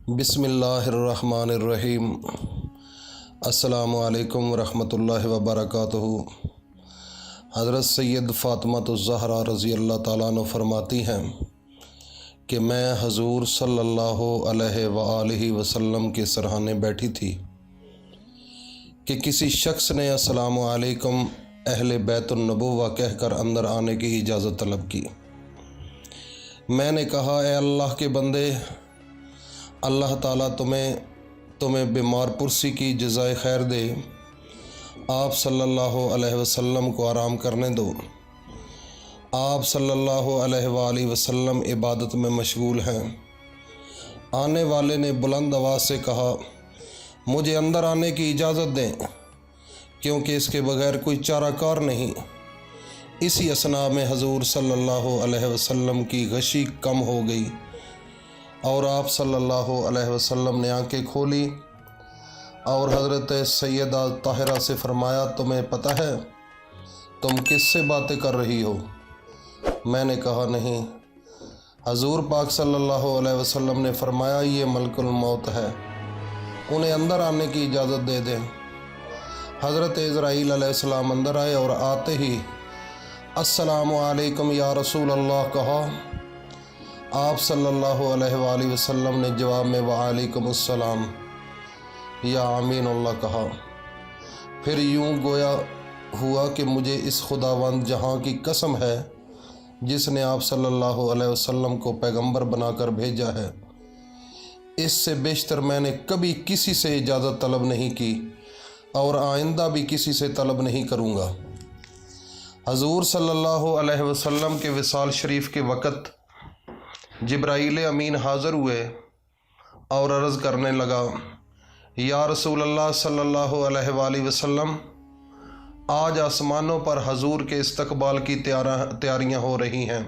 بسم اللہ الرحمن الرحیم۔ السلام علیکم ورحمۃ اللہ وبرکاتہ۔ حضرت سید فاطمۃ الزہرا رضی اللہ تعالیٰ عنہ فرماتی ہیں کہ میں حضور صلی اللہ علیہ وآلہ وسلم کے سرہانے بیٹھی تھی کہ کسی شخص نے السلام علیکم اہل بیت النبوہ کہہ کر اندر آنے کی اجازت طلب کی۔ میں نے کہا، اے اللہ کے بندے، اللہ تعالیٰ تمہیں بیمار پرسی کی جزائے خیر دے، آپ صلی اللہ علیہ وسلم کو آرام کرنے دو۔ آپ صلی اللہ علیہ وآلہ وسلم عبادت میں مشغول ہیں۔ آنے والے نے بلند آواز سے کہا، مجھے اندر آنے کی اجازت دیں کیونکہ اس کے بغیر کوئی چارہ کار نہیں۔ اسی اثناء میں حضور صلی اللہ علیہ وسلم کی غشی کم ہو گئی اور آپ صلی اللہ علیہ وسلم نے آنکھیں کھولی اور حضرت سیدہ طاہرہ سے فرمایا، تمہیں پتہ ہے تم کس سے باتیں کر رہی ہو؟ میں نے کہا، نہیں۔ حضور پاک صلی اللہ علیہ وسلم نے فرمایا، یہ ملک الموت ہے، انہیں اندر آنے کی اجازت دے دیں۔ حضرت عزرائیل علیہ السلام اندر آئے اور آتے ہی السلام علیکم یا رسول اللہ کہا۔ آپ صلی اللہ علیہ وآلہ وسلم نے جواب میں وعلیکم السلام یا امین اللہ کہا۔ پھر یوں گویا ہوا کہ مجھے اس خداوند جہاں کی قسم ہے جس نے آپ صلی اللہ علیہ وسلم کو پیغمبر بنا کر بھیجا ہے، اس سے بیشتر میں نے کبھی کسی سے اجازت طلب نہیں کی اور آئندہ بھی کسی سے طلب نہیں کروں گا۔ حضور صلی اللہ علیہ وسلم کے وصال شریف کے وقت جبرائیل امین حاضر ہوئے اور عرض کرنے لگا، یا رسول اللہ صلی اللہ علیہ وآلہ وسلم، آج آسمانوں پر حضور کے استقبال کی تیاریاں ہو رہی ہیں۔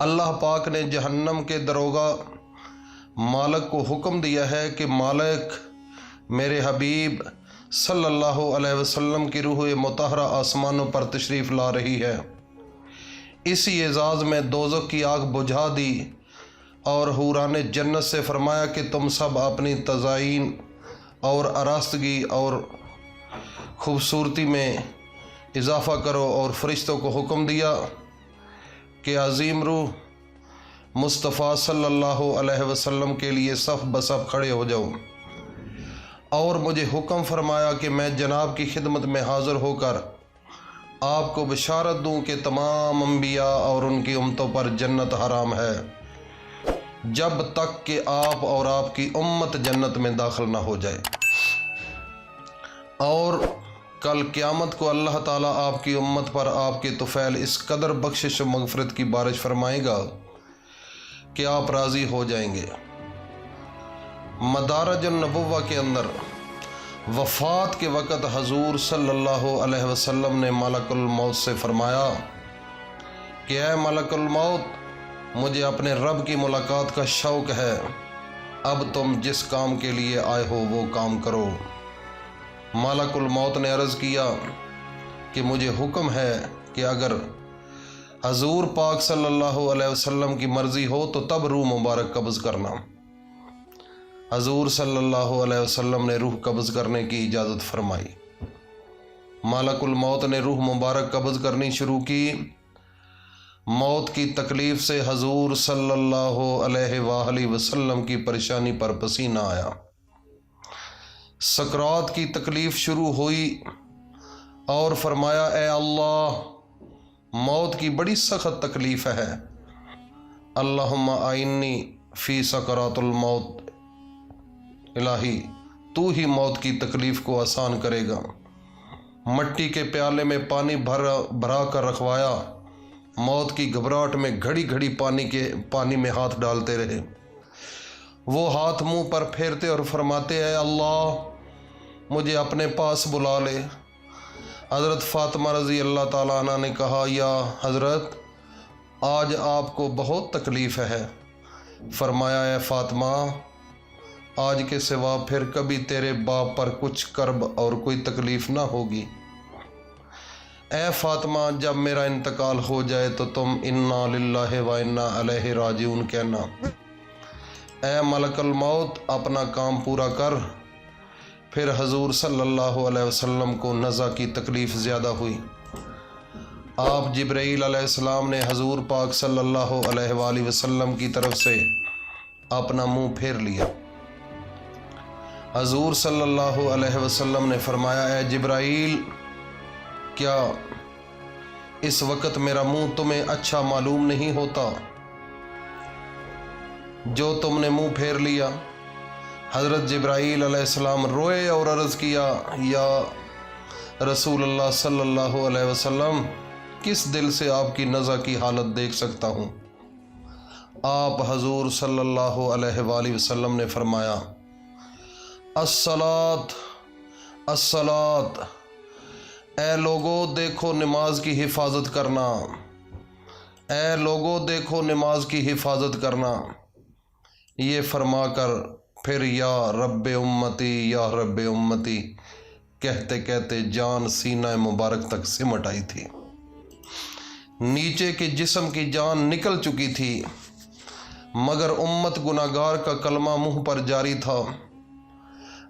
اللہ پاک نے جہنم کے دروغہ مالک کو حکم دیا ہے کہ مالک میرے حبیب صلی اللہ علیہ وسلم کی روح مطہرہ آسمانوں پر تشریف لا رہی ہے۔ اسی اعزاز میں دوزخ کی آگ بجھا دی اور حوران جنت سے فرمایا کہ تم سب اپنی تزائین اور آراستگی اور خوبصورتی میں اضافہ کرو، اور فرشتوں کو حکم دیا کہ عظیم روح مصطفیٰ صلی اللہ علیہ وسلم کے لیے صف بصف کھڑے ہو جاؤ، اور مجھے حکم فرمایا کہ میں جناب کی خدمت میں حاضر ہو کر آپ کو بشارت دوں کہ تمام انبیاء اور ان کی امتوں پر جنت حرام ہے جب تک کہ آپ اور آپ کی امت جنت میں داخل نہ ہو جائے، اور کل قیامت کو اللہ تعالیٰ آپ کی امت پر آپ کے طفیل اس قدر بخشش و مغفرت کی بارش فرمائے گا کہ آپ راضی ہو جائیں گے۔ مدارج النبوہ کے اندر وفات کے وقت حضور صلی اللہ علیہ وسلم نے ملک الموت سے فرمایا کہ اے ملک الموت، مجھے اپنے رب کی ملاقات کا شوق ہے، اب تم جس کام کے لیے آئے ہو وہ کام کرو۔ ملک الموت نے عرض کیا کہ مجھے حکم ہے کہ اگر حضور پاک صلی اللہ علیہ وسلم کی مرضی ہو تو تب روح مبارک قبض کرنا۔ حضور صلی اللہ علیہ وسلم نے روح قبض کرنے کی اجازت فرمائی۔ ملک الموت نے روح مبارک قبض کرنی شروع کی۔ موت کی تکلیف سے حضور صلی اللہ علیہ وآلہ وسلم کی پریشانی پر پسینہ آیا۔ سکرات کی تکلیف شروع ہوئی اور فرمایا، اے اللہ، موت کی بڑی سخت تکلیف ہے، اللہم اعنی فی سکرات الموت، الہی تو ہی موت کی تکلیف کو آسان کرے گا۔ مٹی کے پیالے میں پانی بھرا کر رکھوایا، موت کی گھبراہٹ میں گھڑی گھڑی پانی میں ہاتھ ڈالتے رہے۔ وہ ہاتھ منہ پر پھیرتے اور فرماتے، اے اللہ، مجھے اپنے پاس بلا لے۔ حضرت فاطمہ رضی اللہ تعالیٰ عنہ نے کہا، یا حضرت، آج آپ کو بہت تکلیف ہے۔ فرمایا، اے فاطمہ، آج کے سوا پھر کبھی تیرے باپ پر کچھ کرب اور کوئی تکلیف نہ ہوگی۔ اے فاطمہ، جب میرا انتقال ہو جائے تو تم انا للہ و انا الیہ راجعون کہنا۔ اے ملک الموت اپنا کام پورا کر۔ پھر حضور صلی اللہ علیہ وسلم کو نزع کی تکلیف زیادہ ہوئی۔ آپ جبرائیل علیہ السلام نے حضور پاک صلی اللہ علیہ وآلہ وسلم کی طرف سے اپنا منہ پھیر لیا۔ حضور صلی اللہ علیہ وسلم نے فرمایا، اے جبرائیل، کیا اس وقت میرا منہ تمہیں اچھا معلوم نہیں ہوتا جو تم نے منہ پھیر لیا؟ حضرت جبرائیل علیہ السلام روئے اور عرض کیا، یا رسول اللہ صلی اللہ علیہ وسلم، کس دل سے آپ کی نزع کی حالت دیکھ سکتا ہوں؟ آپ حضور صلی اللہ علیہ وآلہ وسلم نے فرمایا، الصلاۃ الصلاۃ، اے لوگو دیکھو نماز کی حفاظت کرنا، اے لوگو دیکھو نماز کی حفاظت کرنا۔ یہ فرما کر پھر یا رب امتی یا رب امتی کہتے کہتے جان سینہ مبارک تک سمٹ آئی تھی۔ نیچے کے جسم کی جان نکل چکی تھی، مگر امت گناہگار کا کلمہ منہ پر جاری تھا۔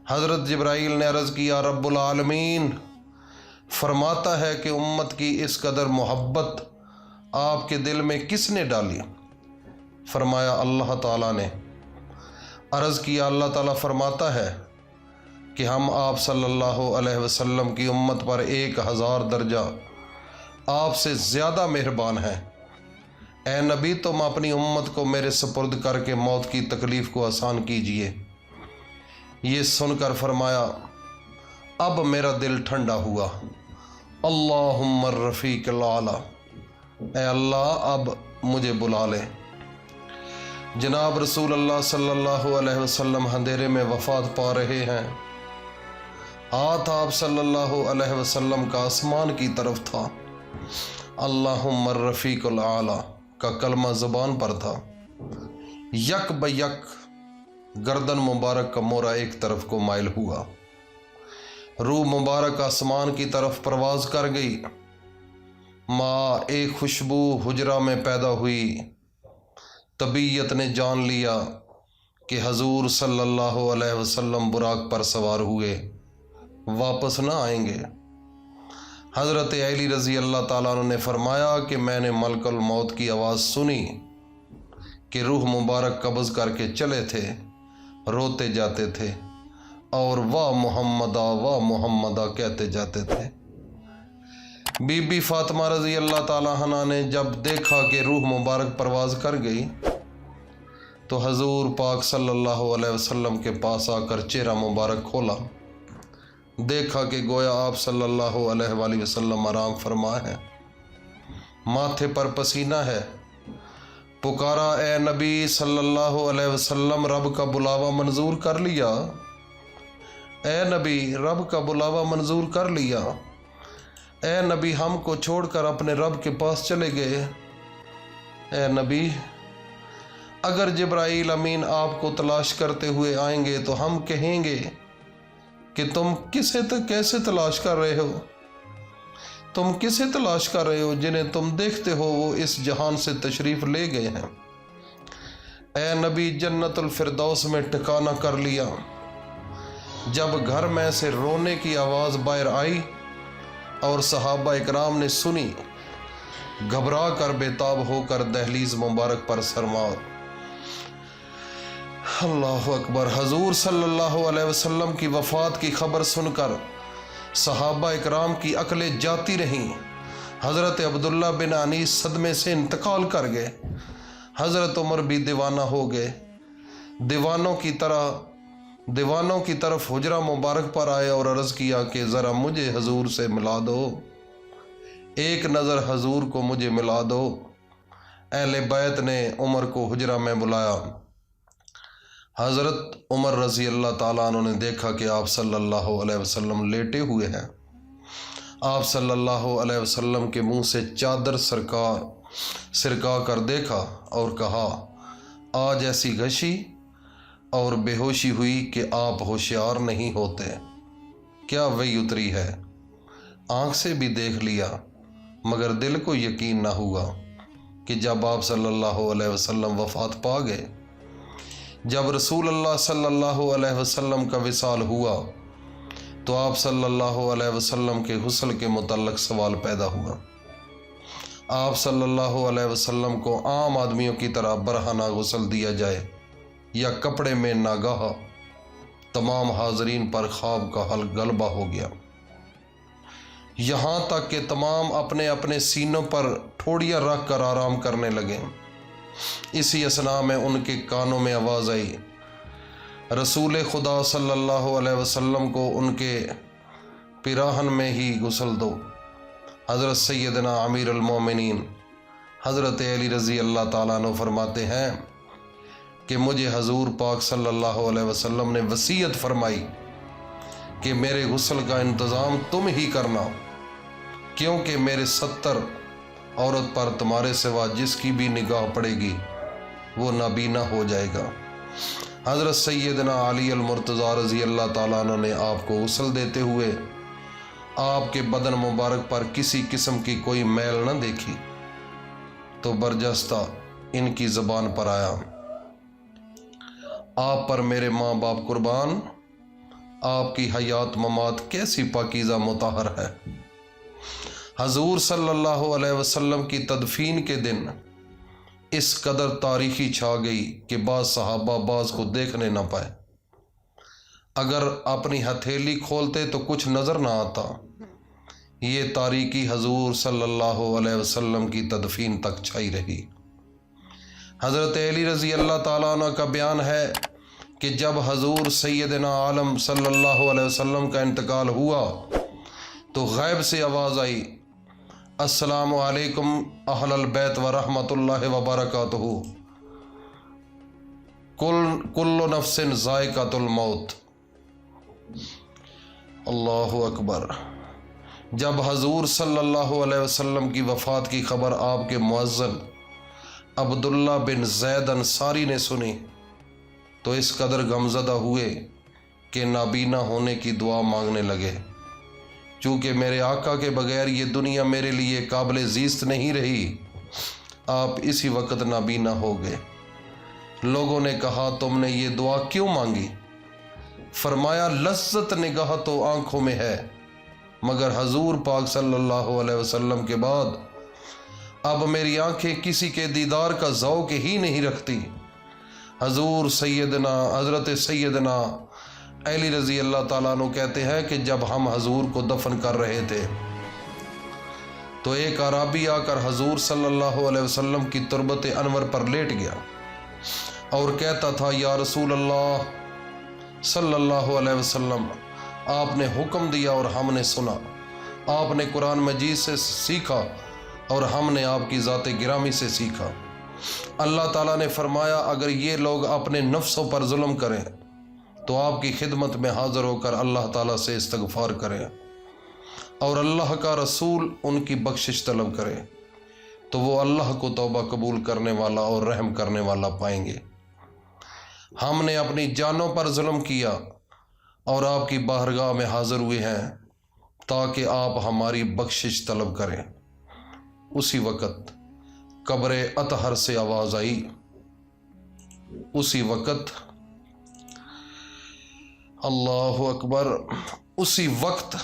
حضرت جبرائیل نے عرض کیا، رب العالمین فرماتا ہے کہ امت کی اس قدر محبت آپ کے دل میں کس نے ڈالی؟ فرمایا، اللہ تعالیٰ نے۔ عرض کیا، اللہ تعالیٰ فرماتا ہے کہ ہم آپ صلی اللہ علیہ وسلم کی امت پر 1000 درجہ آپ سے زیادہ مہربان ہیں۔ اے نبی، تم اپنی امت کو میرے سپرد کر کے موت کی تکلیف کو آسان کیجئے۔ یہ سن کر فرمایا، اب میرا دل ٹھنڈا ہوا۔ اللہم الرفیق الاعلیٰ، اے اللہ اب مجھے بلا لے۔ جناب رسول اللہ صلی اللہ علیہ وسلم اندھیرے میں وفات پا رہے ہیں۔ ہاتھ آپ صلی اللہ علیہ وسلم کا آسمان کی طرف تھا۔ اللہم الرفیق الاعلیٰ کا کلمہ زبان پر تھا۔ یک بیک گردن مبارک کا مورا ایک طرف کو مائل ہوا، روح مبارک آسمان کی طرف پرواز کر گئی۔ ماں ایک خوشبو حجرہ میں پیدا ہوئی۔ طبیعت نے جان لیا کہ حضور صلی اللہ علیہ وسلم براق پر سوار ہوئے، واپس نہ آئیں گے۔ حضرت علی رضی اللہ تعالیٰ عنہ نے فرمایا کہ میں نے ملک الموت کی آواز سنی کہ روح مبارک قبض کر کے چلے تھے، روتے جاتے تھے اور واہ محمدہ کہتے جاتے تھے۔ بی بی فاطمہ رضی اللہ تعالیٰ عنہ نے جب دیکھا کہ روح مبارک پرواز کر گئی تو حضور پاک صلی اللہ علیہ وسلم کے پاس آ کر چہرہ مبارک کھولا، دیکھا کہ گویا آپ صلی اللہ علیہ وآلہ وسلم آرام فرما ہے، ماتھے پر پسینہ ہے۔ پکارا، اے نبی صلی اللہ علیہ وسلم، رب کا بلاوا منظور کر لیا؟ اے نبی، رب کا بلاوا منظور کر لیا؟ اے نبی، ہم کو چھوڑ کر اپنے رب کے پاس چلے گئے؟ اے نبی، اگر جبرائیل امین آپ کو تلاش کرتے ہوئے آئیں گے تو ہم کہیں گے کہ تم کیسے تلاش کر رہے ہو؟ تم کسے تلاش کر رہے ہو؟ جنہیں تم دیکھتے ہو وہ اس جہان سے تشریف لے گئے ہیں۔ اے نبی، جنت الفردوس میں ٹھکانہ کر لیا۔ جب گھر میں سے رونے کی آواز باہر آئی اور صحابہ اکرام نے سنی، گھبرا کر بےتاب ہو کر دہلیز مبارک پر سرمار۔ اللہ اکبر۔ حضور صلی اللہ علیہ وسلم کی وفات کی خبر سن کر صحابہ اکرام کی عقلیں جاتی رہیں۔ حضرت عبداللہ بن انیس صدمے سے انتقال کر گئے۔ حضرت عمر بھی دیوانہ ہو گئے۔ دیوانوں کی طرف حجرہ مبارک پر آئے اور عرض کیا کہ ذرا مجھے حضور سے ملا دو، ایک نظر حضور کو مجھے ملا دو۔ اہل بیت نے عمر کو حجرہ میں بلایا۔ حضرت عمر رضی اللہ تعالیٰ عنہ نے دیکھا کہ آپ صلی اللہ علیہ وسلم لیٹے ہوئے ہیں۔ آپ صلی اللہ علیہ وسلم کے منہ سے چادر سرکا کر دیکھا اور کہا، آج ایسی غشی اور بے ہوشی ہوئی کہ آپ ہوشیار نہیں ہوتے۔ کیا وحی اتری ہے؟ آنکھ سے بھی دیکھ لیا مگر دل کو یقین نہ ہوا کہ جب آپ صلی اللہ علیہ وسلم وفات پا گئے، جب رسول اللہ صلی اللہ علیہ وسلم کا وصال ہوا تو آپ صلی اللہ علیہ وسلم کے غسل کے متعلق سوال پیدا ہوا۔ آپ صلی اللہ علیہ وسلم کو عام آدمیوں کی طرح برہنہ غسل دیا جائے یا کپڑے میں ناگاہ تمام حاضرین پر خواب کا غلبہ ہو گیا، یہاں تک کہ تمام اپنے اپنے سینوں پر ٹھوڑیاں رکھ کر آرام کرنے لگے۔ اسی اثناء میں ان کے کانوں میں آواز آئی، رسول خدا صلی اللہ علیہ وسلم کو ان کے پیراہن میں ہی غسل دو۔ حضرت سیدنا امیر المومنین حضرت علی رضی اللہ تعالیٰ عنہ فرماتے ہیں کہ مجھے حضور پاک صلی اللہ علیہ وسلم نے وصیت فرمائی کہ میرے غسل کا انتظام تم ہی کرنا، کیونکہ میرے 70 عورت پر تمہارے سوا جس کی بھی نگاہ پڑے گی وہ نابینا ہو جائے گا۔ حضرت سیدنا علی المرتضیٰ رضی اللہ تعالیٰ عنہ نے آپ کو غسل دیتے ہوئے آپ کے بدن مبارک پر کسی قسم کی کوئی میل نہ دیکھی تو برجستہ ان کی زبان پر آیا، آپ پر میرے ماں باپ قربان، آپ کی حیات ممات کیسی پاکیزہ مطہر ہے۔ حضور صلی اللہ علیہ وسلم کی تدفین کے دن اس قدر تاریخی چھا گئی کہ بعض صحابہ بعض کو دیکھنے نہ پائے، اگر اپنی ہتھیلی کھولتے تو کچھ نظر نہ آتا۔ یہ تاریکی حضور صلی اللہ علیہ وسلم کی تدفین تک چھائی رہی۔ حضرت علی رضی اللہ تعالیٰ عنہ کا بیان ہے کہ جب حضور سیدنا عالم صلی اللہ علیہ وسلم کا انتقال ہوا تو غیب سے آواز آئی، السلام علیکم اہل البیت ورحمۃ اللہ وبرکاتہ، کل نفس ذائقۃ الموت۔ اللہ اکبر۔ جب حضور صلی اللہ علیہ وسلم کی وفات کی خبر آپ کے مؤذن عبداللہ بن زید انصاری نے سنی تو اس قدر غمزدہ ہوئے کہ نابینا ہونے کی دعا مانگنے لگے، چونکہ میرے آقا کے بغیر یہ دنیا میرے لیے قابل زیست نہیں رہی، آپ اسی وقت نابینا ہو گئے۔ لوگوں نے کہا تم نے یہ دعا کیوں مانگی؟ فرمایا لذت نگاہ تو آنکھوں میں ہے، مگر حضور پاک صلی اللہ علیہ وسلم کے بعد اب میری آنکھیں کسی کے دیدار کا ذوق ہی نہیں رکھتی۔ حضرت سیدنا علی رضی اللہ تعالیٰ عنہ کہتے ہیں کہ جب ہم حضور کو دفن کر رہے تھے تو ایک اعرابی آ کر حضور صلی اللہ علیہ وسلم کی تربت انور پر لیٹ گیا اور کہتا تھا، یا رسول اللہ صلی اللہ علیہ وسلم، آپ نے حکم دیا اور ہم نے سنا، آپ نے قرآن مجید سے سیکھا اور ہم نے آپ کی ذات گرامی سے سیکھا۔ اللہ تعالیٰ نے فرمایا اگر یہ لوگ اپنے نفسوں پر ظلم کریں تو آپ کی خدمت میں حاضر ہو کر اللہ تعالیٰ سے استغفار کریں اور اللہ کا رسول ان کی بخشش طلب کرے تو وہ اللہ کو توبہ قبول کرنے والا اور رحم کرنے والا پائیں گے۔ ہم نے اپنی جانوں پر ظلم کیا اور آپ کی بارگاہ میں حاضر ہوئے ہیں تاکہ آپ ہماری بخشش طلب کریں۔ اسی وقت قبر اطہر سے آواز آئی، اسی وقت اللہ اکبر، اسی وقت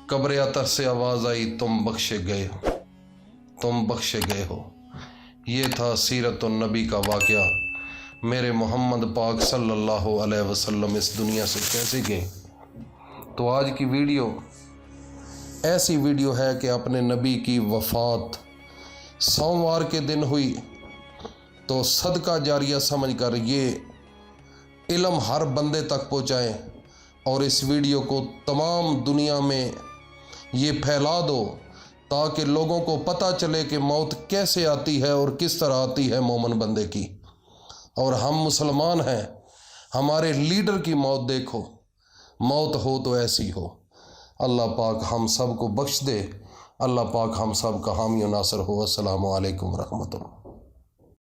قبر اطہر سے آواز آئی، تم بخشے گئے ہو، تم بخشے گئے ہو۔ یہ تھا سیرت النبی کا واقعہ۔ میرے محمد پاک صلی اللہ علیہ وسلم اس دنیا سے کیسے گئے؟ تو آج کی ویڈیو ایسی ویڈیو ہے کہ اپنے نبی کی وفات سوموار کے دن ہوئی تو صدقہ جاریہ سمجھ کر یہ علم ہر بندے تک پہنچائیں اور اس ویڈیو کو تمام دنیا میں یہ پھیلا دو تاکہ لوگوں کو پتہ چلے کہ موت کیسے آتی ہے اور کس طرح آتی ہے مومن بندے کی۔ اور ہم مسلمان ہیں، ہمارے لیڈر کی موت دیکھو، موت ہو تو ایسی ہو۔ اللہ پاک ہم سب کو بخش دے، اللہ پاک ہم سب کا حامی و ناصر ہو۔ السلام علیکم ورحمۃ اللہ۔